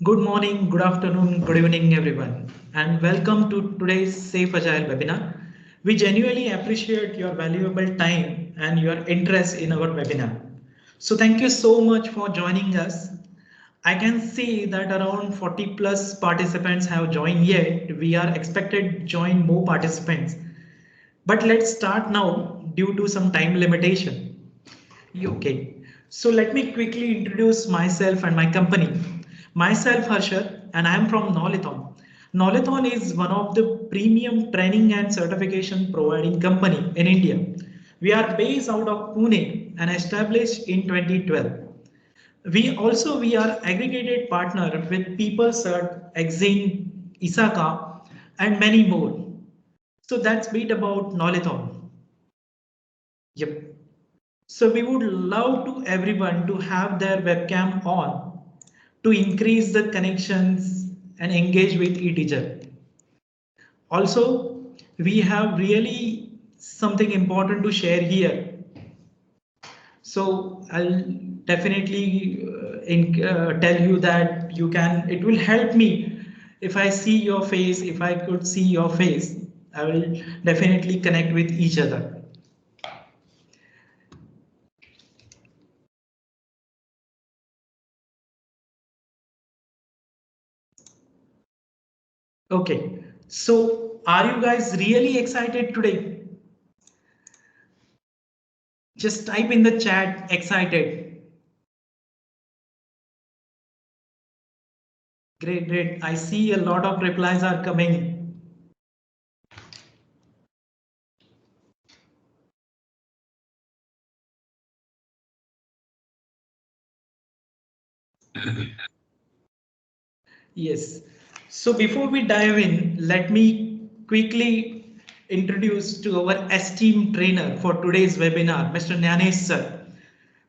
Good morning, good afternoon, good evening, everyone, and welcome to today's Safe Agile webinar. We genuinely appreciate your valuable time and your interest in our webinar. So thank you so much for joining us. I can see that around 40 plus participants have joined yet. We are expected to join more participants. But let's start now due to some time limitation. Okay, so let me quickly introduce myself and my company. Myself, Harshad, and I am from Knowlathon. Knowlathon is one of the premium training and certification providing company in India. We are based out of Pune and established in 2012. We are aggregated partner with PeopleCert, Exine, Isaka, and many more. So that's bit about Knowlathon. Yep. So we would love to everyone to have their webcam on to increase the connections and engage with each other. Also, we have really something important to share here. So I'll definitely tell you that it will help me if I see your face, if I could see your face, I will definitely connect with each other. Okay, so are you guys really excited today? Just type in the chat excited. Great, great. I see a lot of replies are coming. Yes. So before we dive in, let me quickly introduce to our esteemed trainer for today's webinar, Mr. Nyanesh sir.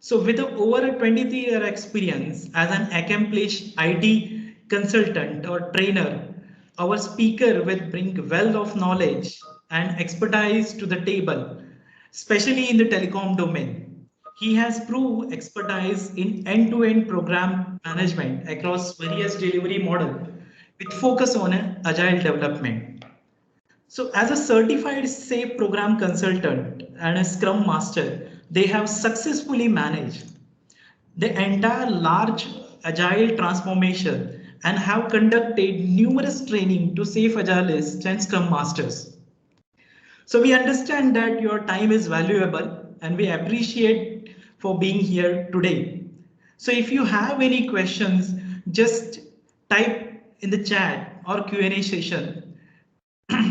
So with over a 23-year experience as an accomplished IT consultant or trainer, our speaker will bring wealth of knowledge and expertise to the table, especially in the telecom domain. He has proved expertise in end-to-end program management across various delivery models with focus on agile development. So as a certified SAFe program consultant and a Scrum Master, they have successfully managed the entire large agile transformation and have conducted numerous training to safe agilists and Scrum Masters. So we understand that your time is valuable and we appreciate for being here today. So if you have any questions, just type in the chat or Q&A session.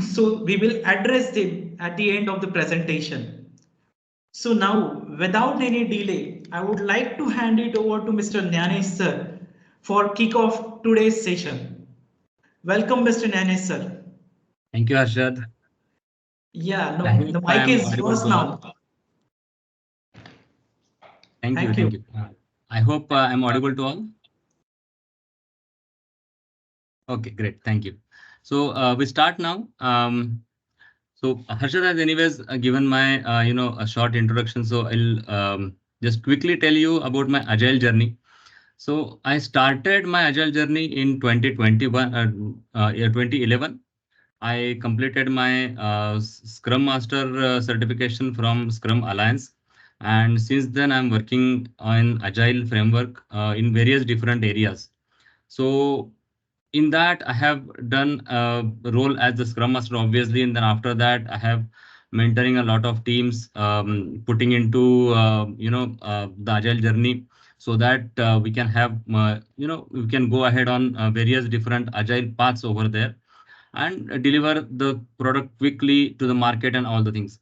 So we will address them at the end of the presentation. So now, without any delay, I would like to hand it over to Mr. Nyanesh sir for kick off today's session. Welcome, Mr. Nyanesh sir. Thank you, Harshad. Yeah, no, the mic is yours now. Thank you. I hope I'm audible to all. Okay, great. Thank you. So we start now. So Harshad has anyways given my a short introduction. So I'll just quickly tell you about my agile journey. So I started my agile journey in 2011. I completed my Scrum Master certification from Scrum Alliance. And since then, I'm working on Agile framework in various different areas. So in that, I have done a role as the Scrum Master, obviously. And then after that, I have mentoring a lot of teams, putting into, the Agile journey so that we can have, we can go ahead on various different Agile paths over there and deliver the product quickly to the market and all the things.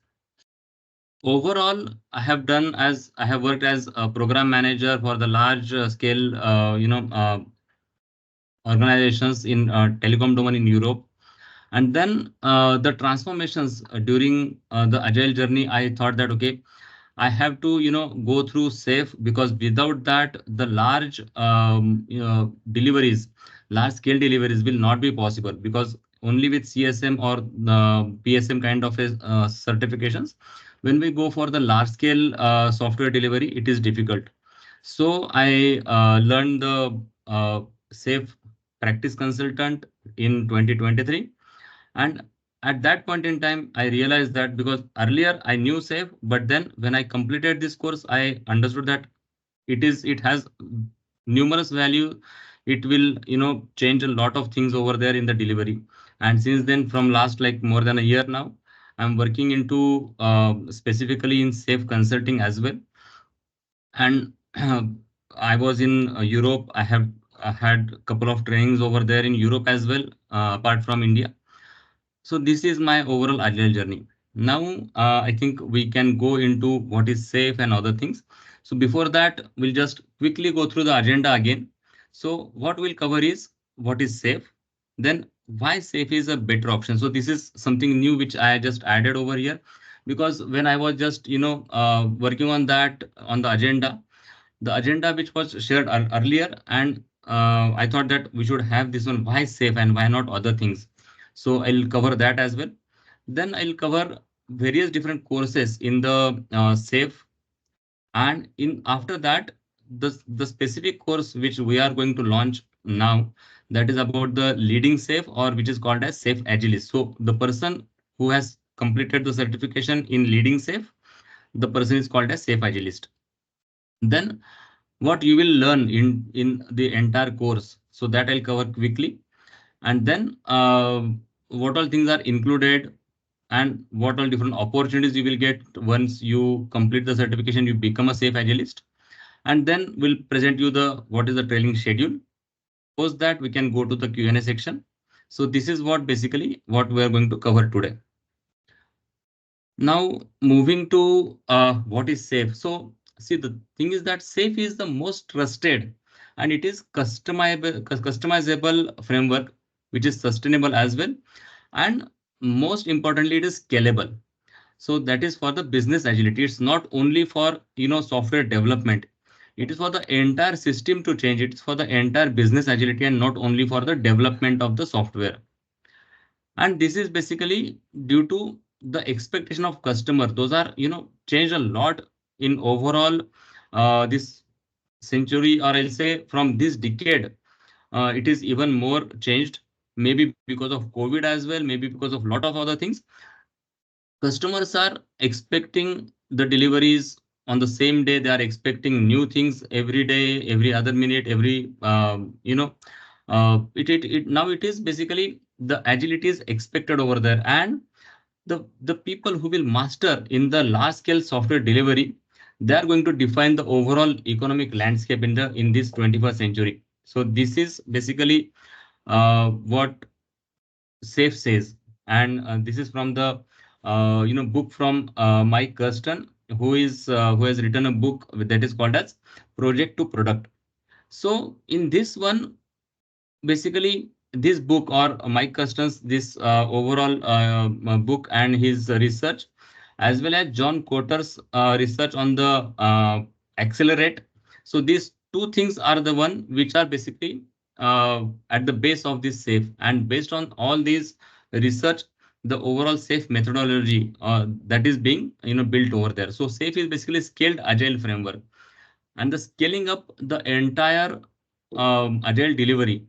Overall, I have worked as a program manager for the large scale, organizations in telecom domain in Europe. And then the transformations during the agile journey, I thought that, okay, I have to, go through SAFe because without that, the large deliveries, large scale deliveries will not be possible because only with CSM or PSM kind of certifications, when we go for the large scale software delivery, it is difficult. So I learned the SAFe practice consultant in 2023. And at that point in time, I realized that because earlier I knew SAFe, but then when I completed this course, I understood that it has numerous value. It will, change a lot of things over there in the delivery. And since then, from last like more than a year now, I'm working into specifically in SAFe consulting as well. And I was in Europe. I had a couple of trainings over there in Europe as well, apart from India. So this is my overall agile journey. Now, I think we can go into what is SAFe and other things. So before that, we'll just quickly go through the agenda again. So what we'll cover is what is SAFe, then why SAFe is a better option. So this is something new which I just added over here, because when I was just working on that on the agenda which was shared earlier, and I thought that we should have this one, why SAFe and why not other things. So I'll cover that as well. Then I'll cover various different courses in the SAFe, and in after that, the specific course which we are going to launch now, that is about the leading SAFe, or which is called as SAFe Agilist. So the person who has completed the certification in leading SAFe, the person is called as SAFe Agilist. Then what you will learn in the entire course, so that I'll cover quickly. And then what all things are included, and what all different opportunities you will get once you complete the certification, you become a SAFe Agilist. And then we'll present you the what is the training schedule. Post that, we can go to the Q&A section. So this is what basically what we are going to cover today. Now moving to what is SAFe. So see, the thing is that SAFe is the most trusted, and it is customizable framework which is sustainable as well, and most importantly, it is scalable. So that is for the business agility. It's not only for software development. It is for the entire system to change. It's for the entire business agility, and not only for the development of the software. And this is basically due to the expectation of customer. Those are changed a lot in overall this century, or I'll say from this decade. It is even more changed, maybe because of COVID as well, maybe because of lot of other things. Customers are expecting the deliveries on the same day. They are expecting new things every day, every other minute, every now it is basically the agility is expected over there. And the people who will master in the large scale software delivery, they are going to define the overall economic landscape in this 21st century. So this is basically what SAFe says. And this is from the book from Mike Kirsten, who has written a book that is called as Project to Product. So in this one, basically this book, or Mike Kirsten's this overall book and his research, as well as John Cotter's research on the accelerate. So these two things are the one which are basically at the base of this SAFe. And based on all these research, the overall SAFe methodology that is being built over there. So SAFe is basically scaled agile framework, and the scaling up the entire agile delivery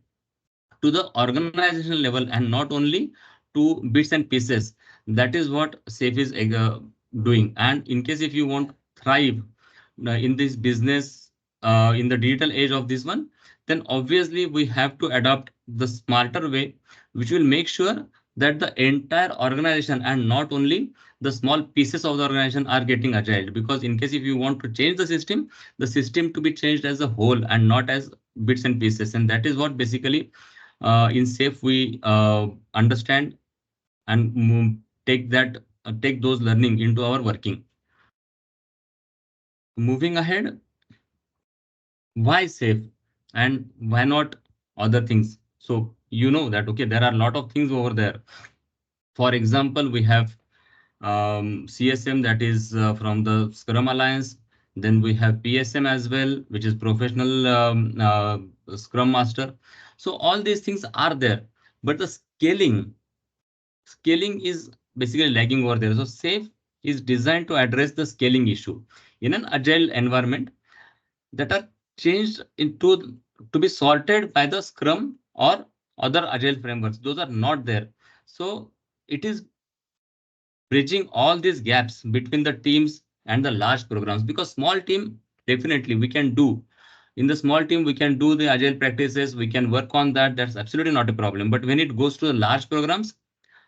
to the organizational level, and not only to bits and pieces. That is what SAFe is doing. And in case if you want thrive in this business, in the digital age of this one, then obviously we have to adopt the smarter way, which will make sure that the entire organization and not only the small pieces of the organization are getting agile. Because in case if you want to change the system to be changed as a whole and not as bits and pieces. And that is what basically in SAFe we understand, and take those learning into our working. Moving ahead, why SAFe and why not other things? So you know that okay, there are a lot of things over there. For example, we have CSM, that is from the Scrum Alliance. Then we have PSM as well, which is professional Scrum Master. So all these things are there, but the scaling is basically lagging over there. So SAFe is designed to address the scaling issue in an agile environment that are changed into to be sorted by the Scrum or other agile frameworks. Those are not there. So it is bridging all these gaps between the teams and the large programs, because small team definitely we can do. In the small team we can do the agile practices, we can work on that, that's absolutely not a problem. But when it goes to the large programs,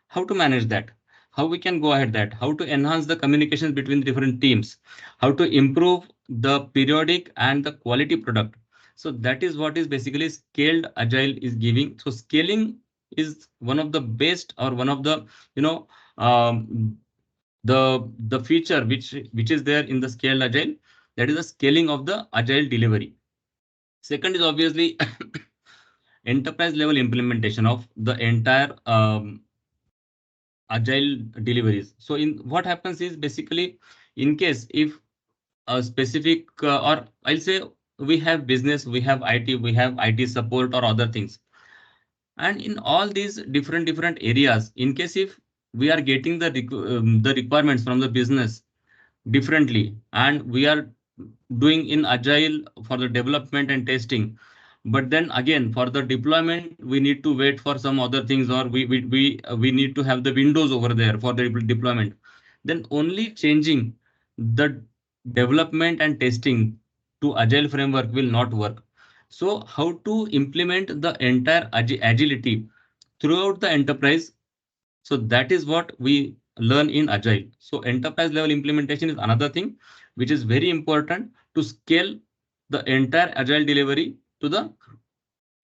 how to manage that, how we can go ahead, that how to enhance the communications between different teams, how to improve the periodic and the quality product. So that is what is basically scaled agile is giving. So scaling is one of the best, or one of the, you know, um, the feature which is there in the scaled agile, that is the scaling of the agile delivery. Second is obviously enterprise level implementation of the entire agile deliveries. So in what happens is basically, in case if a specific or I'll say, we have business, we have IT, we have IT support or other things, and in all these different areas, in case if we are getting the requirements from the business differently, and we are doing in agile for the development and testing, but then again for the deployment we need to wait for some other things, or we need to have the windows over there for the deployment, then only changing the development and testing to agile framework will not work. So how to implement the entire agility throughout the enterprise, so that is what we learn in Agile. So enterprise level implementation is another thing which is very important to scale the entire Agile delivery to the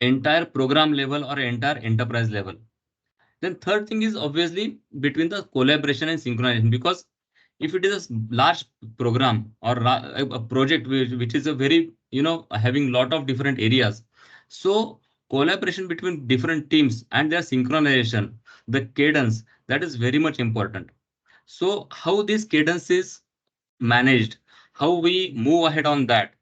entire program level or entire enterprise level. Then third thing is obviously between the collaboration and synchronization, because if it is a large program or a project which is a very, having lot of different areas, so collaboration between different teams and their synchronization, the cadence, that is very much important. So how this cadence is managed, how we move ahead on that,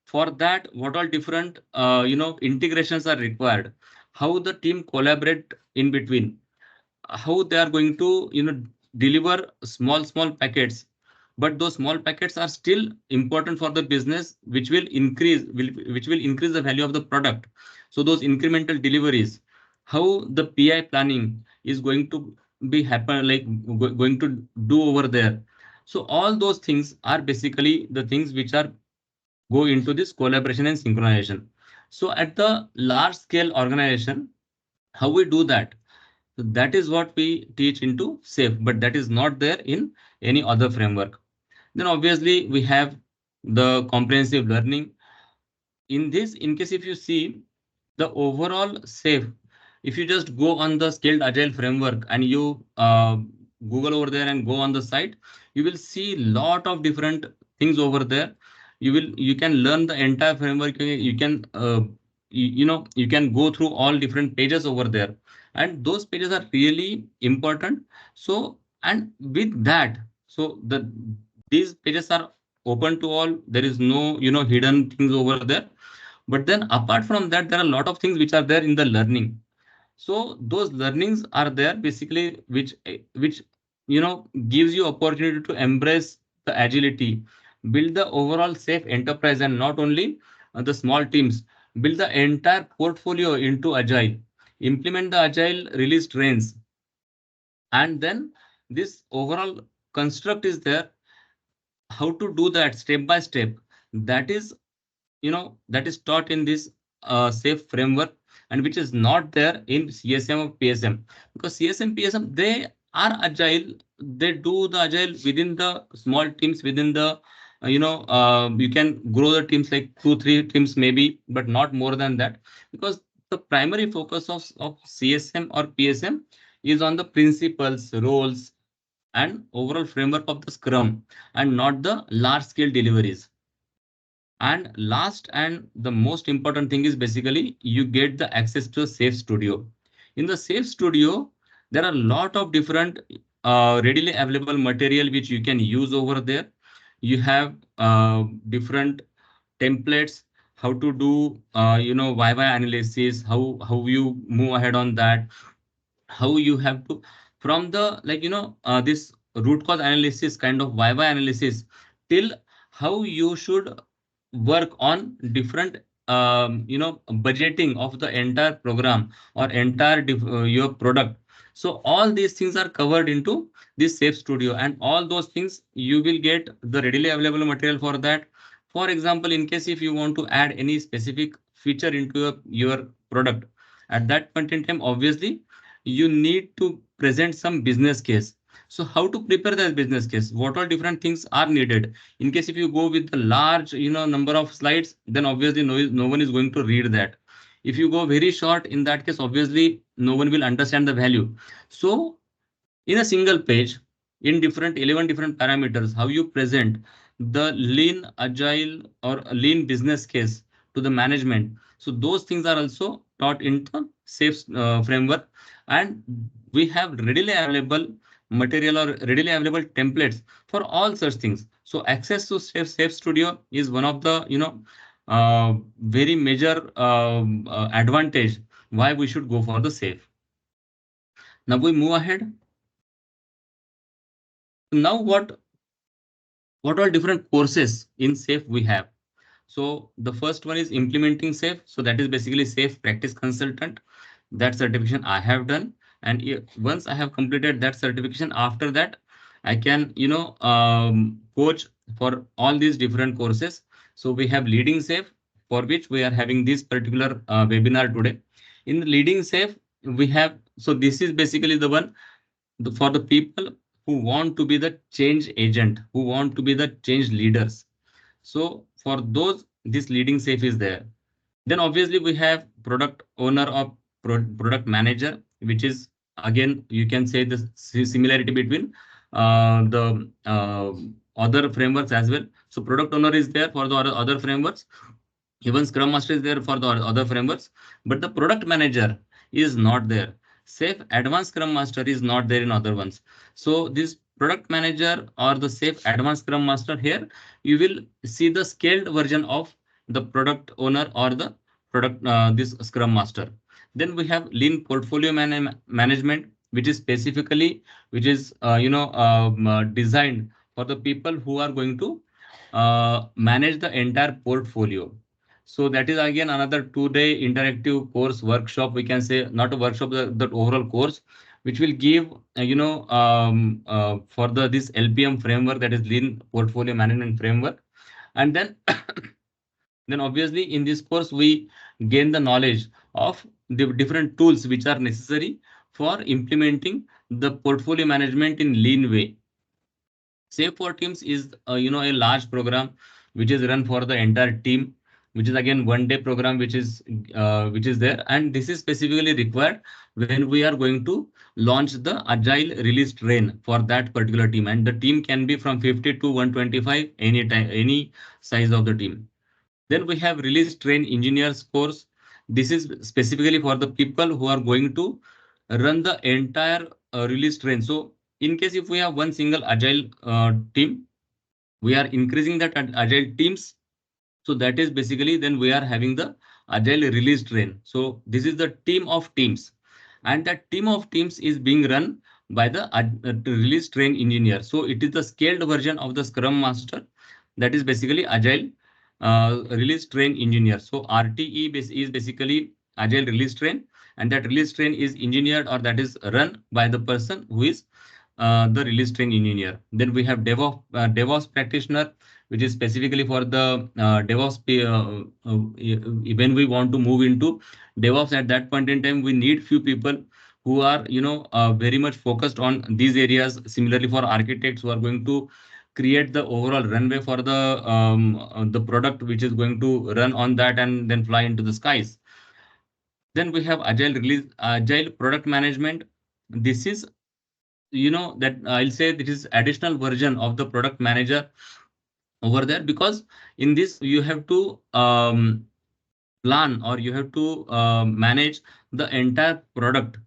for that what all different integrations are required, how the team collaborate in between, how they are going to deliver small packets, but those small packets are still important for the business, which will increase the value of the product. So those incremental deliveries, how the PI planning is going to be happen, like going to do over there. So all those things are basically the things which are go into this collaboration and synchronization. So at the large scale organization, how we do that, so that is what we teach into SAFe, but that is not there in any other framework. Then obviously we have the comprehensive learning. In this, in case if you see the overall SAFe, if you just go on the scaled agile framework and you Google over there and go on the site, you will see lot of different things over there. You can learn the entire framework. You can you can go through all different pages over there, and those pages are really important. So and with that, so these pages are open to all. There is no hidden things over there. But then apart from that, there are a lot of things which are there in the learning. So those learnings are there basically, which gives you opportunity to embrace the agility, build the overall safe enterprise, and not only the small teams, build the entire portfolio into agile, implement the agile release trains, and then this overall construct is there. How to do that step by step, that is that is taught in this safe framework, and which is not there in CSM or PSM, because CSM PSM, they are agile, they do the agile within the small teams, within the you can grow the teams like 2 3 teams maybe, but not more than that, because the primary focus of CSM or PSM is on the principles, roles, and overall framework of the scrum, and not the large scale deliveries. And last and the most important thing is basically you get the access to a safe studio. In the safe studio, there are a lot of different readily available material which you can use over there. You have different templates, how to do Viva analysis, how you move ahead on that, how you have to, from the this root cause analysis kind of Viva analysis, till how you should work on different budgeting of the entire program or entire your product. So all these things are covered into this safe studio, and all those things you will get the readily available material for that. For example, in case if you want to add any specific feature into your product, at that point in time, obviously you need to present some business case. So how to prepare that business case? What all different things are needed? In case if you go with the large, number of slides, then obviously no one is going to read that. If you go very short, in that case, obviously no one will understand the value. So in a single page, in different 11 different parameters, how you present the lean agile or lean business case to the management. So those things are also taught in the safe framework, and we have readily available material or readily available templates for all such things. So access to safe studio is one of the very major advantage why we should go for the safe. Now we move ahead. Now what all different courses in safe we have? So the first one is implementing safe, so that is basically safe practice consultant. That certification I have done, and once I have completed that certification, after that I can coach for all these different courses. So we have leading safe, for which we are having this particular webinar today. In the leading safe, we have, so this is basically the one for the people who want to be the change agent, who want to be the change leaders. So for those, this leading safe is there. Then obviously we have product owner or product manager, which is again you can say the similarity between the other frameworks as well. So product owner is there for the other frameworks. Even Scrum Master is there for the other frameworks, but the product manager is not there. Safe Advanced Scrum Master is not there in other ones. So this product manager or the Safe Advanced Scrum Master, here you will see the scaled version of the product owner or the product this Scrum Master. Then we have Lean Portfolio Management, which is specifically designed for the people who are going to manage the entire portfolio. So that is again another 2-day interactive course workshop. We can say not a workshop, the overall course, which will give for the this LPM framework, that is Lean Portfolio Management Framework. And then then obviously in this course we gain the knowledge of the different tools which are necessary for implementing the portfolio management in lean way. Save for Teams is a large program which is run for the entire team, which is again 1-day program which is there, and this is specifically required when we are going to launch the agile release train for that particular team, and the team can be from 50 to 125, any time, any size of the team. Then we have release train engineers course. This is specifically for the people who are going to run the entire release train. So in case if we have one single agile team, we are increasing that agile teams. So that is basically then we are having the agile release train. So this is the team of teams, and that team of teams is being run by the release train engineer. So it is the scaled version of the Scrum Master, that is basically agile release train engineer. So RTE is basically agile release train, and that release train is engineered or that is run by the person who is the release train engineer. Then we have DevOps practitioner, which is specifically for the DevOps. When we want to move into DevOps, at that point in time, we need few people who are very much focused on these areas. Similarly, for architects who are going to create the overall runway for the product which is going to run on that and then fly into the skies. Then we have agile product management. This is that I'll say this is additional version of the product manager over there, because in this you have to plan or you have to manage the entire product,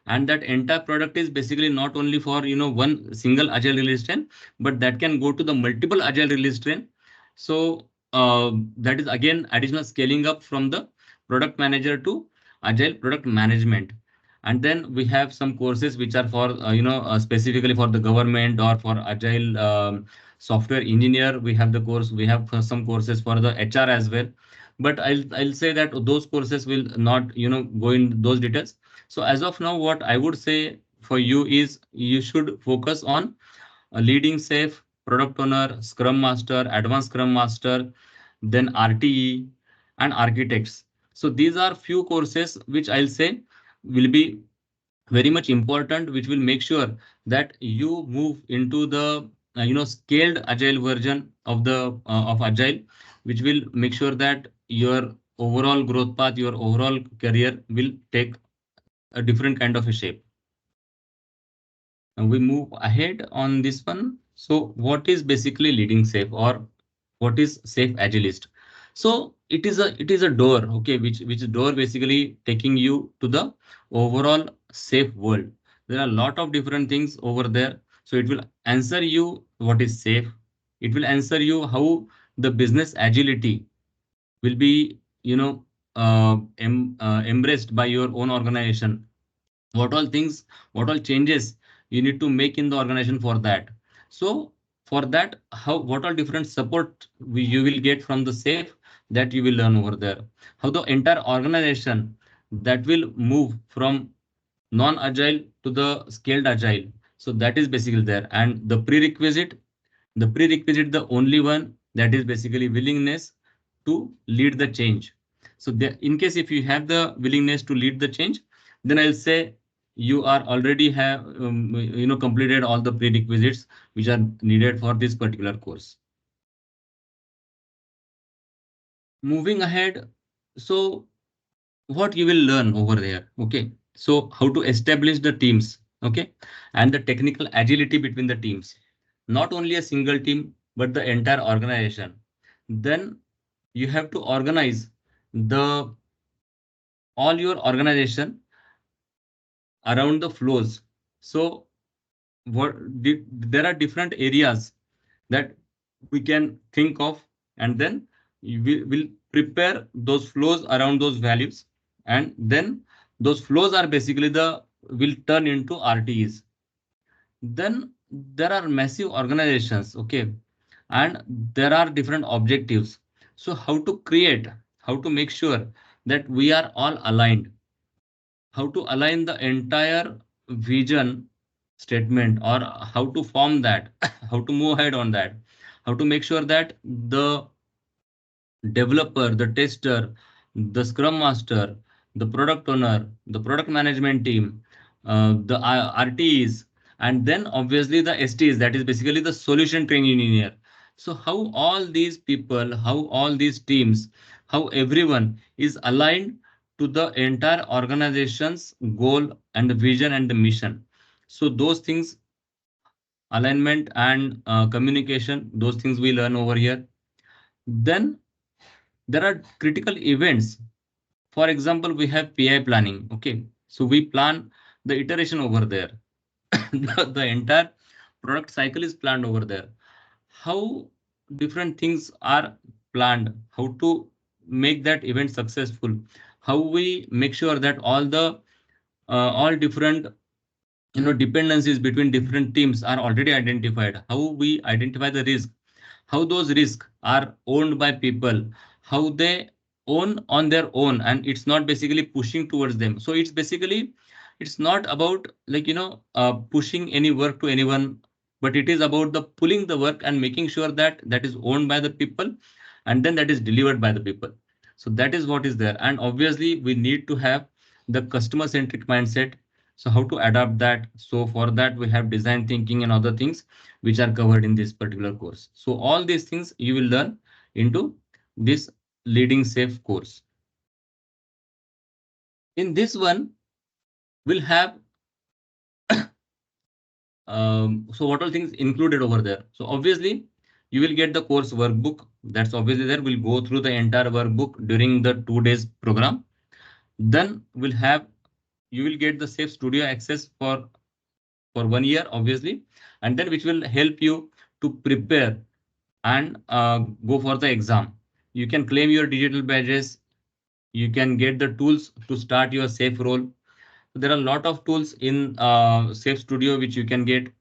and that entire product is basically not only for one single agile release train, but that can go to the multiple agile release train. So that is again additional scaling up from the product manager to agile product management. And then we have some courses which are for specifically for the government or for agile software engineer. We have some courses for the HR as well. but I'll say that those courses will not go in those details. So as of now, what I would say for you is you should focus on a leading safe, product owner, scrum master, advanced scrum master, then RTE and architects. So these are few courses which I'll say will be very much important, which will make sure that you move into the scaled agile version of the of agile, which will make sure that your overall growth path, your overall career will take a different kind of a shape. And we move ahead on this one. So what is basically leading safe, or what is safe agilist? So it is a door, okay, which door basically taking you to the overall safe world. There are a lot of different things over there. So it will answer you what is safe. It will answer you how the business agility will be embraced by your own organization, what all things, what all changes you need to make in the organization for that. So for that, how, what all different support you will get from the safe, that you will learn over there. How the entire organization that will move from non-agile to the scaled agile. So that is basically there. And the prerequisite, the only one, that is basically willingness to lead the change. So in case if you have the willingness to lead the change, then I'll say you are already have completed all the prerequisites which are needed for this particular course. Moving ahead, so what you will learn over there, okay? So how to establish the teams, okay, and the technical agility between the teams, not only a single team but the entire organization. Then you have to organize the all your organization around the flows. So there are different areas that we can think of, and then we will prepare those flows around those values, and then those flows are basically the will turn into RTEs. Then there are massive organizations, okay, and there are different objectives. So how to make sure that we are all aligned, how to align the entire vision statement, or how to form that, how to move ahead on that, how to make sure that the developer, the tester, the scrum master, the product owner, the product management team, the RTs, and then obviously the STs, that is basically the solution training engineer. So how all these people, how all these teams, how everyone is aligned to the entire organization's goal and the vision and the mission. So those things, alignment and communication, those things we learn over here. Then there are critical events. For example, we have PI planning. Okay, so we plan the iteration over there. The entire product cycle is planned over there. How different things are planned, how to make that event successful, how we make sure that all different dependencies between different teams are already identified, how we identify the risk, how those risks are owned by people, how they own on their own, and it's not basically pushing towards them. So it's basically, it's not about like pushing any work to anyone, but it is about the pulling the work and making sure that that is owned by the people, and then that is delivered by the people. So that is what is there. And obviously we need to have the customer centric mindset. So how to adapt that? So for that we have design thinking and other things which are covered in this particular course. So all these things you will learn into this leading safe course. In this one, we'll have so what all things included over there. So obviously you will get the course workbook. That's obviously there. We'll go through the entire workbook during the 2 days program. Then we'll have, you will get the Safe Studio access for 1 year, obviously, and then which will help you to prepare and go for the exam. You can claim your digital badges. You can get the tools to start your safe role. There are a lot of tools in Safe Studio which you can get.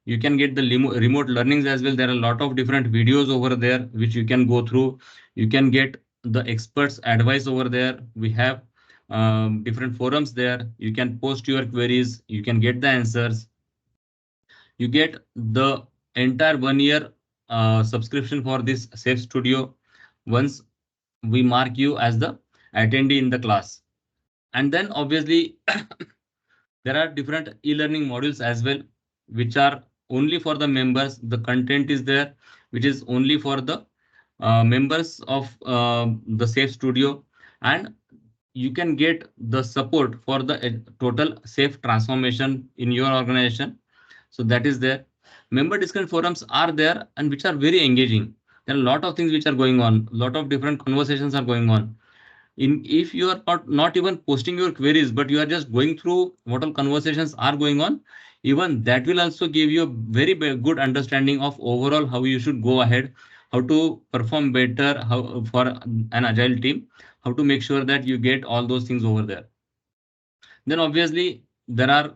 You can get the remote learnings as well. There are a lot of different videos over there which you can go through. You can get the experts advice over there. We have different forums there. You can post your queries, you can get the answers. You get the entire 1 year subscription for this Safe Studio once we mark you as the attendee in the class. And then obviously there are different e-learning modules as well, which are only for the members. The content is there, which is only for the members of the Safe Studio, and you can get the support for the total safe transformation in your organization. So that is there. Member discussion forums are there and which are very engaging. There are a lot of things which are going on. A lot of different conversations are going on. In if you are not even posting your queries, but you are just going through what all conversations are going on, even that will also give you a very good understanding of overall how you should go ahead, how to perform better, how for an agile team, how to make sure that you get all those things over there. Then obviously there are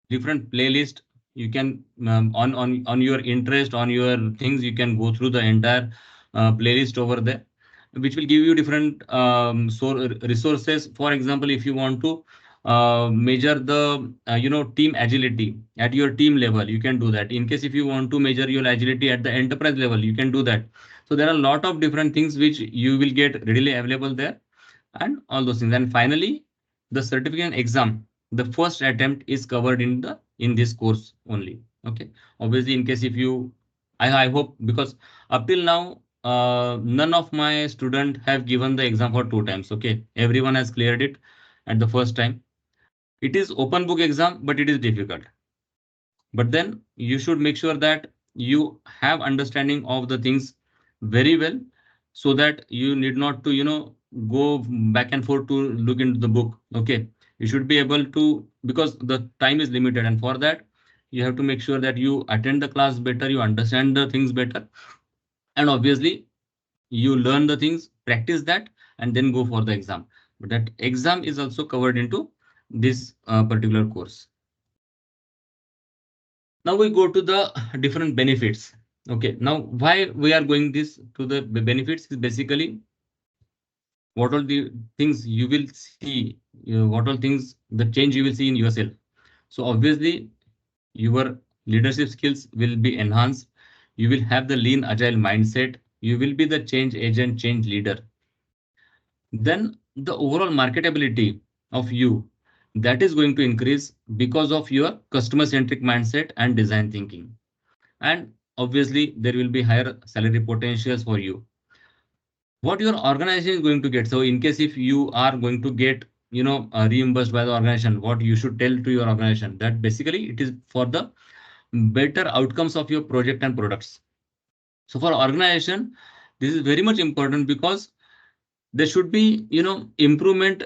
different playlist. You can on your interest, on your things, you can go through the entire playlist over there, which will give you different resources. For example, if you want to measure the team agility at your team level, you can do that. In case if you want to measure your agility at the enterprise level, you can do that. So there are a lot of different things which you will get readily available there, and all those things. And finally, the certificate exam, the first attempt is covered in this course only. Okay. Obviously, in case if you, I hope, because up till now, none of my student have given the exam for 2 times. Okay. Everyone has cleared it at the first time. It is open book exam, but it is difficult. But then you should make sure that you have understanding of the things very well, so that you need not to go back and forth to look into the book. Okay, you should be able to, because the time is limited, and for that you have to make sure that you attend the class better, you understand the things better, and obviously you learn the things, practice that, and then go for the exam. But that exam is also covered into this particular course. Now we go to the different benefits. Okay, now why we are going this to the benefits is basically what all the things you will see, what all things, the change you will see in yourself. So obviously your leadership skills will be enhanced. You will have the lean agile mindset. You will be the change agent, change leader. Then the overall marketability of you, that is going to increase because of your customer centric mindset and design thinking. And obviously there will be higher salary potentials for you. What your organization is going to get, so in case if you are going to get reimbursed by the organization, what you should tell to your organization, that basically it is for the better outcomes of your project and products. So for organization, this is very much important, because there should be improvement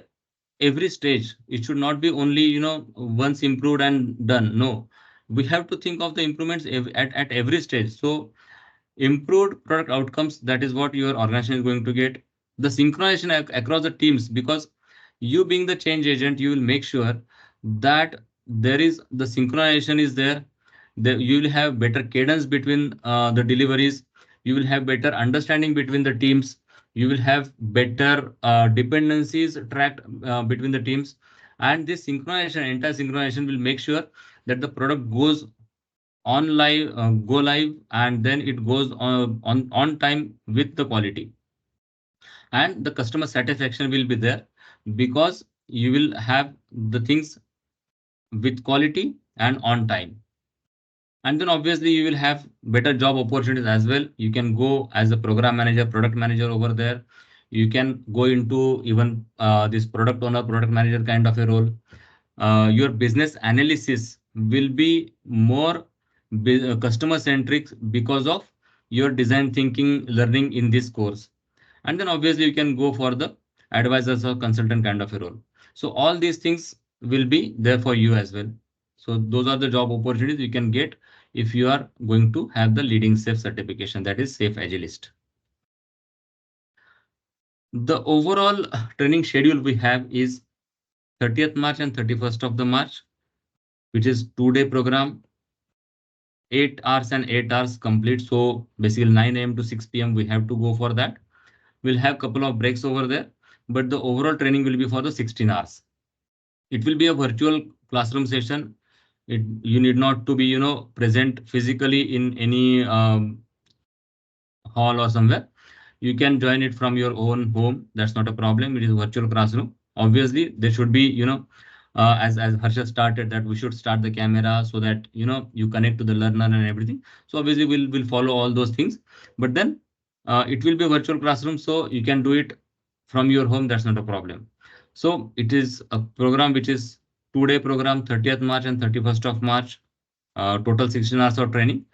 every stage. It should not be only once improved and done. No, we have to think of the improvements at every stage. So improved product outcomes, that is what your organization is going to get. The synchronization across the teams, because you being the change agent, you will make sure that there is the synchronization is there, that you will have better cadence between the deliveries, you will have better understanding between the teams, you will have better dependencies tracked between the teams. And this synchronization, entire synchronization, will make sure that the product goes on live, go live, and then it goes on time with the quality, and the customer satisfaction will be there, because you will have the things with quality and on time. And then obviously you will have better job opportunities as well. You can go as a program manager, product manager over there. You can go into even this product owner, product manager kind of a role. Your business analysis will be more customer centric because of your design thinking learning in this course. And then obviously you can go for the advisors or consultant kind of a role. So all these things will be there for you as well. So those are the job opportunities you can get if you are going to have the leading safe certification, that is safe agilist. The overall training schedule we have is 30th March and 31st of the March, which is 2-day program, 8 hours and 8 hours complete. So basically 9 a.m. to 6 p.m. we have to go for that. We'll have couple of breaks over there, but the overall training will be for the 16 hours. It will be a virtual classroom session. You need not to be, present physically in any hall or somewhere. You can join it from your own home. That's not a problem. It is a virtual classroom. Obviously, there should be, as Harsha started, that we should start the camera so that you connect to the learner and everything. So obviously, we'll follow all those things. But then it will be a virtual classroom, so you can do it from your home. That's not a problem. So it is a program which is 2-day program, 30th March and 31st of March. Total 16 hours of training,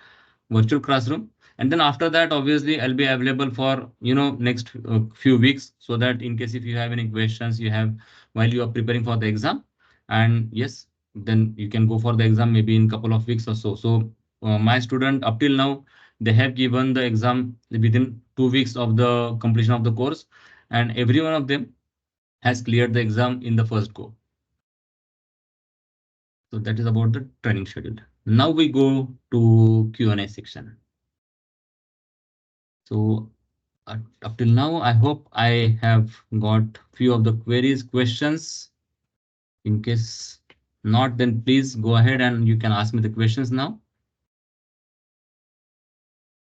virtual classroom. And then after that, obviously I'll be available for next few weeks, so that in case if you have any questions you have while you are preparing for the exam, and yes, then you can go for the exam maybe in couple of weeks or so. So my student up till now, they have given the exam within 2 weeks of the completion of the course, and every one of them has cleared the exam in the first go. So that is about the training schedule. Now we go to Q&A section. So up till now, I hope I have got few of the queries, questions. In case not, then please go ahead and you can ask me the questions now.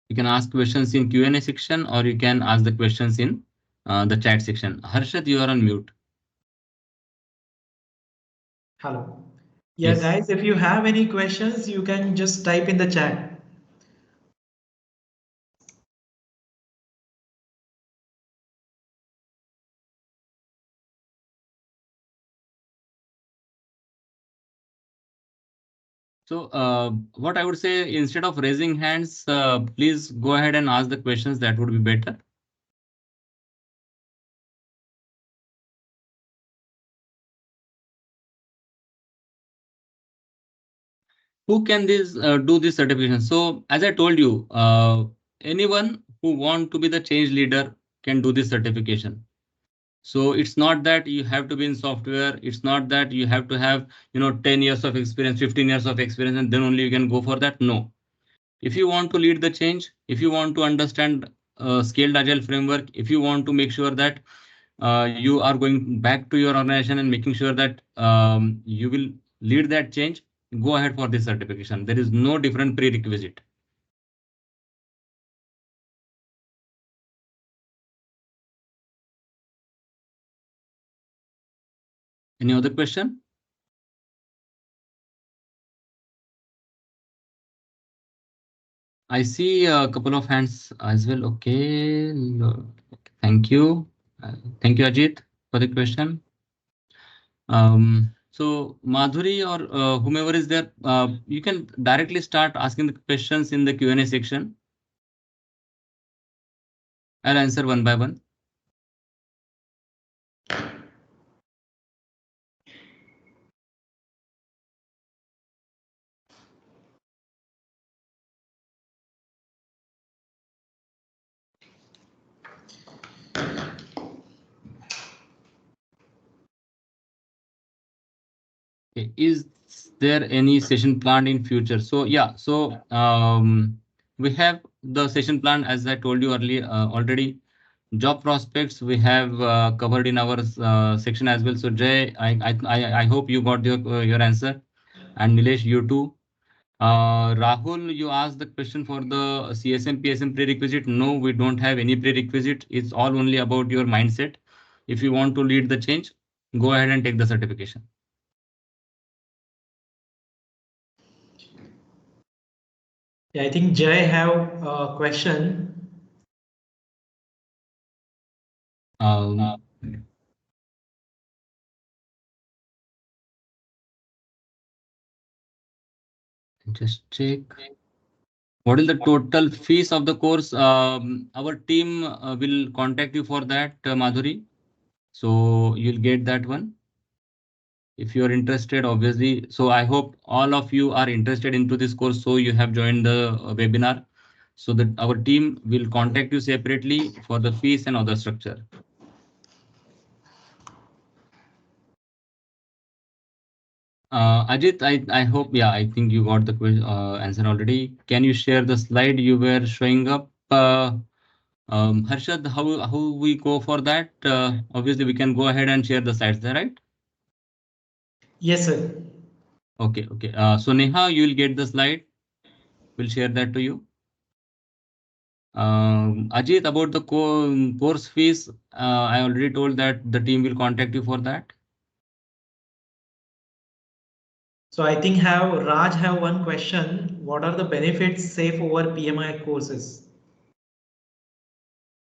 You can ask questions in Q&A section, or you can ask the questions in the chat section. Harshad, you are on mute. Hello. Yeah, Yes. guys, if you have any questions, you can just type in the chat. So what I would say, instead of raising hands, please go ahead and ask the questions. That would be better. Who can do this certification? So as I told you, anyone who want to be the change leader can do this certification. So it's not that you have to be in software. It's not that you have to have 10 years of experience, 15 years of experience, and then only you can go for that. No. If you want to lead the change, if you want to understand scaled agile framework, if you want to make sure that you are going back to your organization and making sure that you will lead that change, go ahead for this certification. There is no different prerequisite. Any other question? I see a couple of hands as well. Okay, thank you. Thank you, Ajit, for the question. So Madhuri or whomever is there, you can directly start asking the questions in the Q&A section. I'll answer one by one. Okay. Is there any session planned in future? So yeah, so we have the session plan, as I told you earlier already. Job prospects we have covered in our section as well. So Jay, I hope you got your answer, and Nilesh, you too. Rahul, you asked the question for the CSM PSM prerequisite. No, we don't have any prerequisite. It's all only about your mindset. If you want to lead the change, go ahead and take the certification. Yeah, I think Jay have a question. Um, just check. What is the total fees of the course? Our team will contact you for that, Madhuri. So you'll get that one if you are interested, obviously. So I hope all of you are interested into this course. So you have joined the webinar, so that our team will contact you separately for the fees and other structure. Ajit, I hope, yeah, I think you got the answer already. Can you share the slide you were showing up? Harshad, how we go for that? Obviously, we can go ahead and share the slides there, right? Yes, sir. Okay, okay. So Neha, you will get the slide. We'll share that to you. Ajit, about the course fees, I already told that the team will contact you for that. So I think have Raj have one question. What are the benefits safe over PMI courses?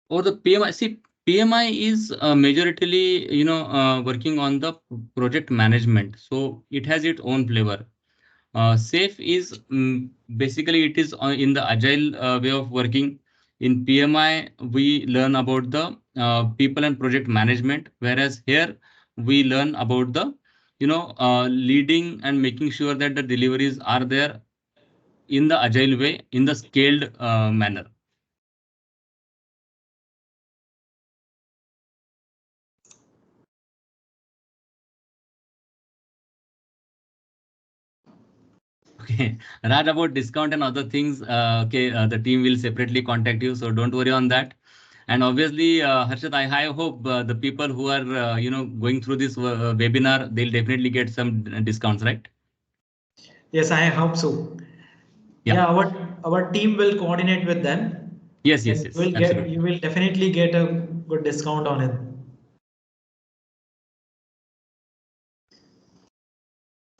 Or the PMI, see, PMI is majoritarily, working on the project management. So it has its own flavor. Safe is basically it is in the agile way of working. In PMI, we learn about the people and project management, whereas here we learn about the leading and making sure that the deliveries are there in the agile way, in the scaled manner. Okay, Raj, about discount and other things, okay, the team will separately contact you, so don't worry on that. And obviously, Harshad, I hope the people who are going through this webinar, they'll definitely get some discounts, right? Yes, I hope so. Yeah. Yeah, our team will coordinate with them, Yes, and yes, yes, you absolutely. will definitely get a good discount on it.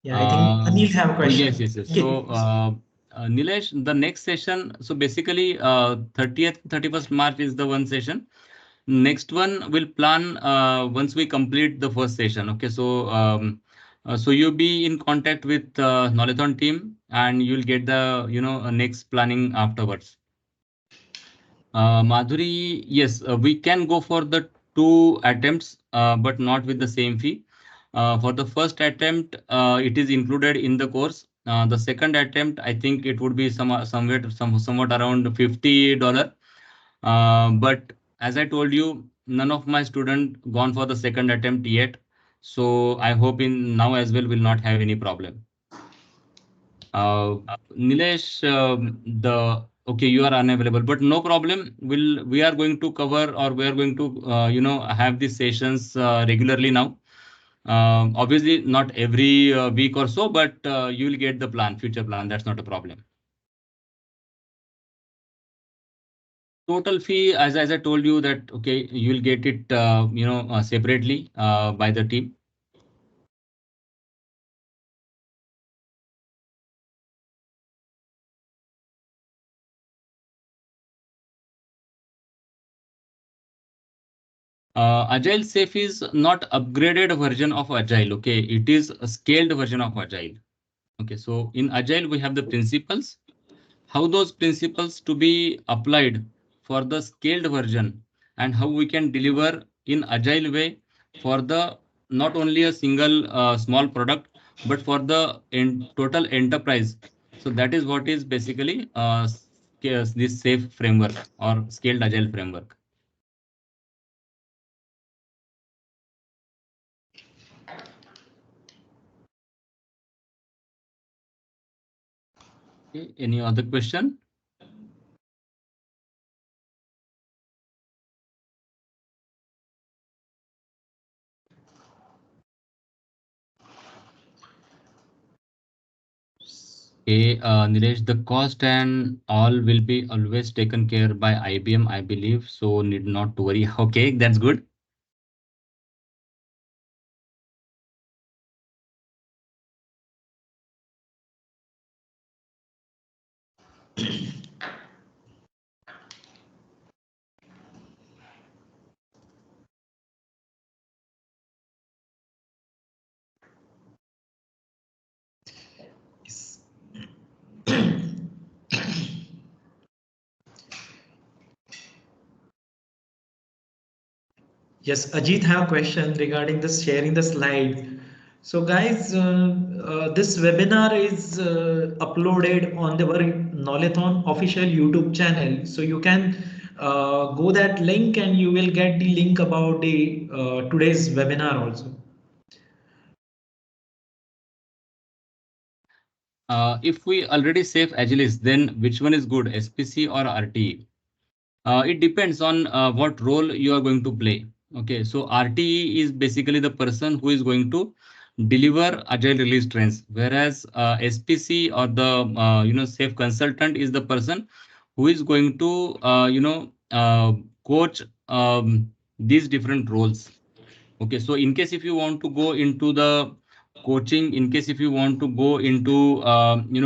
Yeah, I think Anil have a Oh, yes, question. yes, yes. So, Okay. Nilesh, the next session, so basically, 30th, 31st March is the one session. Next one we'll plan once we complete the first session. Okay, so so you'll be in contact with Knowlathon team, and you'll get the next planning afterwards. Madhuri, yes, we can go for the two attempts, but not with the same fee. For the first attempt, it is included in the course. The second attempt, I think it would be somewhat around $50. But as I told you, none of my student gone for the second attempt yet. So I hope in now as well will not have any problem. Uh, Nilesh, the okay, you are unavailable, but no problem. We are going to cover, or we are going to have these sessions regularly now. Obviously, not every week or so, but you will get the plan, future plan. That's not a problem. Total fee, as I told you that okay, you will get it separately by the team. Agile Safe is not upgraded version of Agile. Okay, it is a scaled version of Agile. Okay, so in Agile we have the principles. How those principles to be applied for the scaled version, and how we can deliver in Agile way for the not only a single small product, but for the total enterprise. So that is what is basically this safe framework or scaled Agile framework. Okay, any other question? Okay, Nilesh, the cost and all will be always taken care by IBM, I believe, so need not to worry. Okay, that's good. Yes. Yes, Ajit have a question regarding this sharing the slide. So guys, this webinar is uploaded on the our Knowlathon official YouTube channel. So you can go that link and you will get the link about the today's webinar also. If we already save Agilis, then which one is good, SPC or RTE? It depends on what role you are going to play. Okay, so RTE is basically the person who is going to deliver agile release trends, whereas SPC or the safe consultant is the person who is going to coach these different roles. Okay, so in case if you want to go into the coaching, in case if you want to go into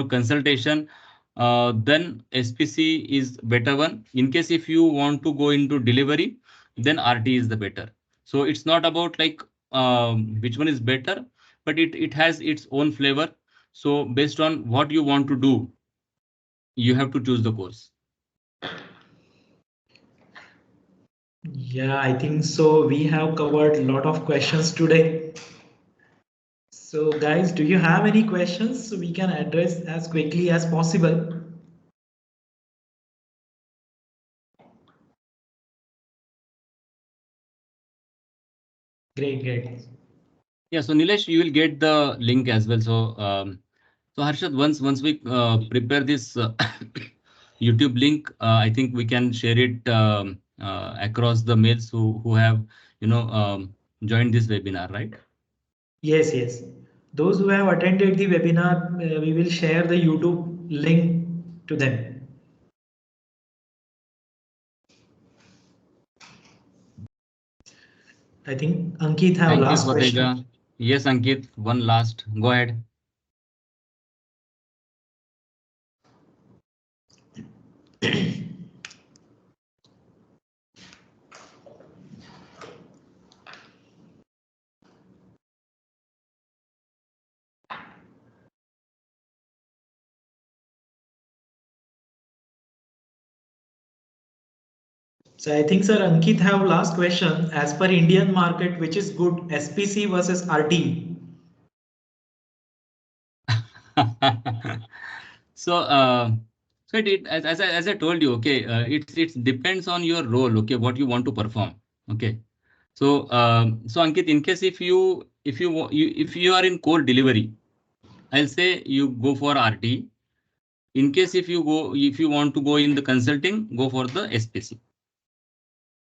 consultation, then SPC is better one. In case if you want to go into delivery, then RT is the better. So it's not about like which one is better, but it has its own flavor. So based on what you want to do, you have to choose the course. Yeah, I think so. We have covered a lot of questions today. So guys, do you have any questions so we can address as quickly as possible? Great, great. Yeah, so Nilesh, you will get the link as well. So Harshad, once we prepare this YouTube link, I think we can share it across the mails who have joined this webinar, right? Yes, yes. Those who have attended the webinar, we will share the YouTube link to them. I think Ankit have Thank you, last question. Fatega. Yes, Ankit, one last. Go ahead. So I think, sir, Ankit have last question. As per Indian market, which is good, SPC versus RT? So, as I told you, okay, it depends on your role, okay, what you want to perform, okay. So Ankit, in case if you are in core delivery, I'll say you go for RT. In case if you want to go in the consulting, go for the SPC.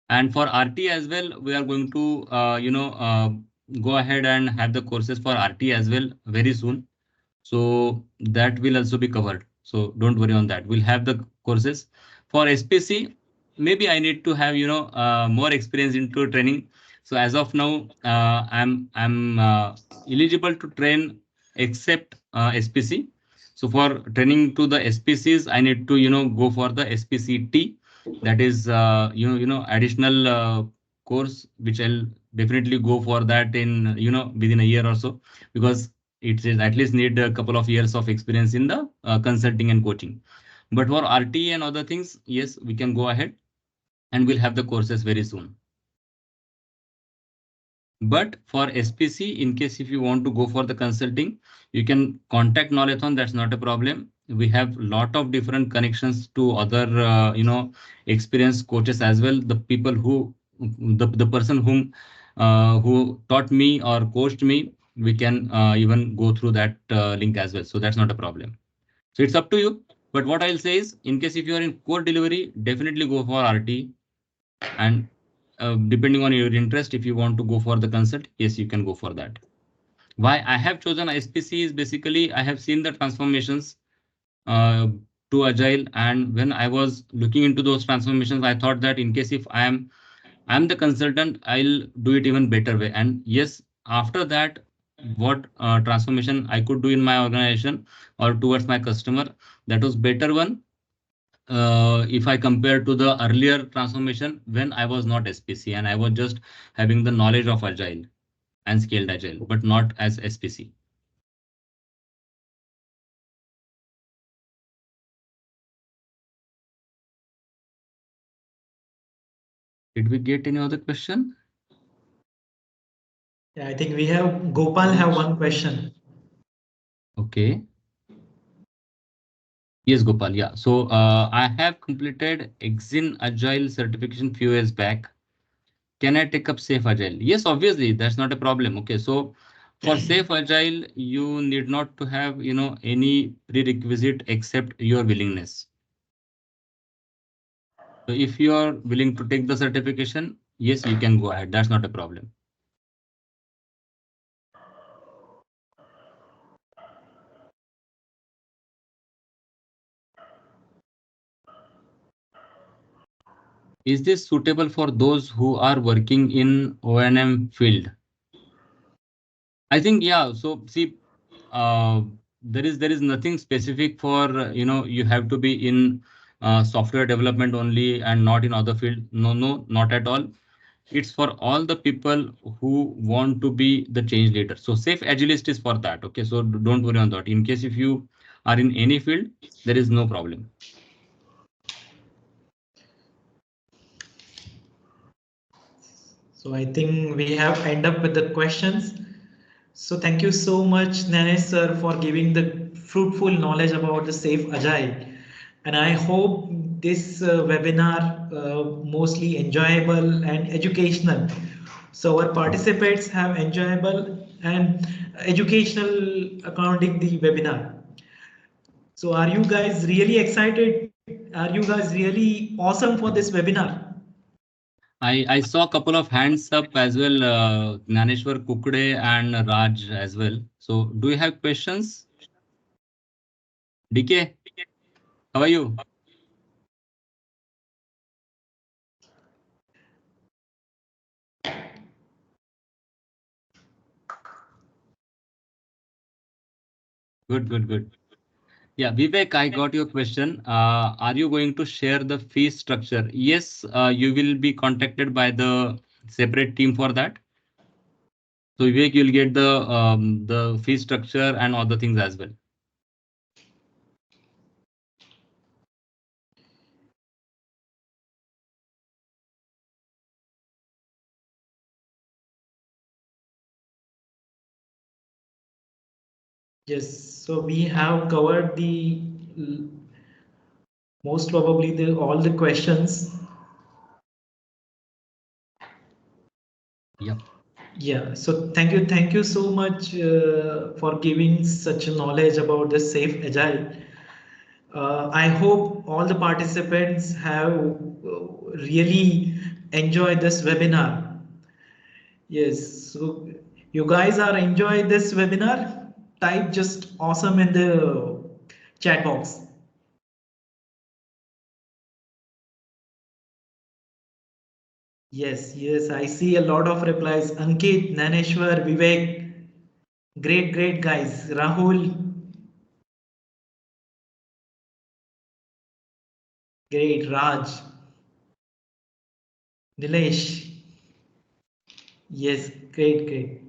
And for RT as well, we are going to go ahead and have the courses for RT as well very soon. So that will also be covered. So don't worry on that. We'll have the courses for SPC. Maybe I need to have more experience into training. So as of now, I'm eligible to train except SPC. So for training to the SPCs, I need to go for the SPCT. That is additional course which I'll definitely go for that in within a year or so, because it is at least need a couple of years of experience in the consulting and coaching. But for RT and other things, yes, we can go ahead and we'll have the courses very soon. But for SPC, in case if you want to go for the consulting, you can contact Knowlathon. That's not a problem. We have lot of different connections to other, experienced coaches as well. The people the person who taught me or coached me, we can even go through that link as well. So that's not a problem. So it's up to you. But what I'll say is, in case if you are in core delivery, definitely go for RT. And depending on your interest, if you want to go for the consult, yes, you can go for that. Why I have chosen SPC is basically I have seen the transformations uh, to Agile, and when I was looking into those transformations, I thought that in case if I'm the consultant, I'll do it even better way. And yes, after that, what transformation I could do in my organization or towards my customer, that was better one if I compare to the earlier transformation when I was not SPC and I was just having the knowledge of Agile and scaled Agile, but not as SPC. Did we get any other question? Yeah, I think we have Gopal have Nilesh? one question. Okay. Yes, Gopal. Yeah. So I have completed Exin Agile certification few years back. Can I take up Safe Agile? Yes, obviously, that's not a problem. Okay, so for Safe Agile, you need not to have any prerequisite except your willingness. So if you are willing to take the certification, yes, you can go ahead. That's not a problem. Is this suitable for those who are working in O&M field? I think, yeah. So see, uh, there is nothing specific for you have to be in software development only and not in other field. No, no, not at all. It's for all the people who want to be the change leader. So safe agilist is for that. Okay, so don't worry on that. In case if you are in any field, there is no problem. So I think we have end up with the questions. So thank you so much, Nanesh sir, for giving the fruitful knowledge about the safe agile. And I hope this webinar mostly enjoyable and educational. So our participants have enjoyable and educational accounting the webinar. So are you guys really excited? Are you guys really awesome for this webinar? I saw a couple of hands up as well, Gnaneshwar Kukde and Raj as well. So do you have questions? DK, how are you? Good, good, good. Yeah, Vivek, I got your question. Are you going to share the fee structure? Yes, you will be contacted by the separate team for that. So Vivek, you'll get the fee structure and other things as well. Yes, so we have covered the most probably the all the questions. Yeah. Yeah, so thank you so much for giving such a knowledge about the safe agile. I hope all the participants have really enjoyed this webinar. Yes, so you guys are enjoying this webinar? Type just awesome in the chat box. Yes, yes, I see a lot of replies. Ankit, Naneshwar, Vivek, great guys. Rahul, great. Raj, Nilesh, yes, great.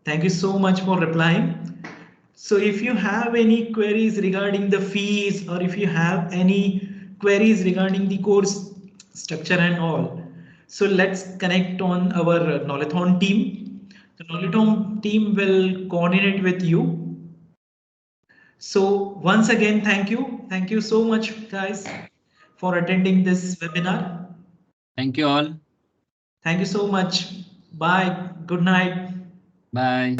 Thank you so much for replying. So if you have any queries regarding the fees or if you have any queries regarding the course structure and all, so let's connect on our Knowlathon team. The Knowlathon team will coordinate with you. So once again, thank you. Thank you so much, guys, for attending this webinar. Thank you all. Thank you so much. Bye. Good night. Bye.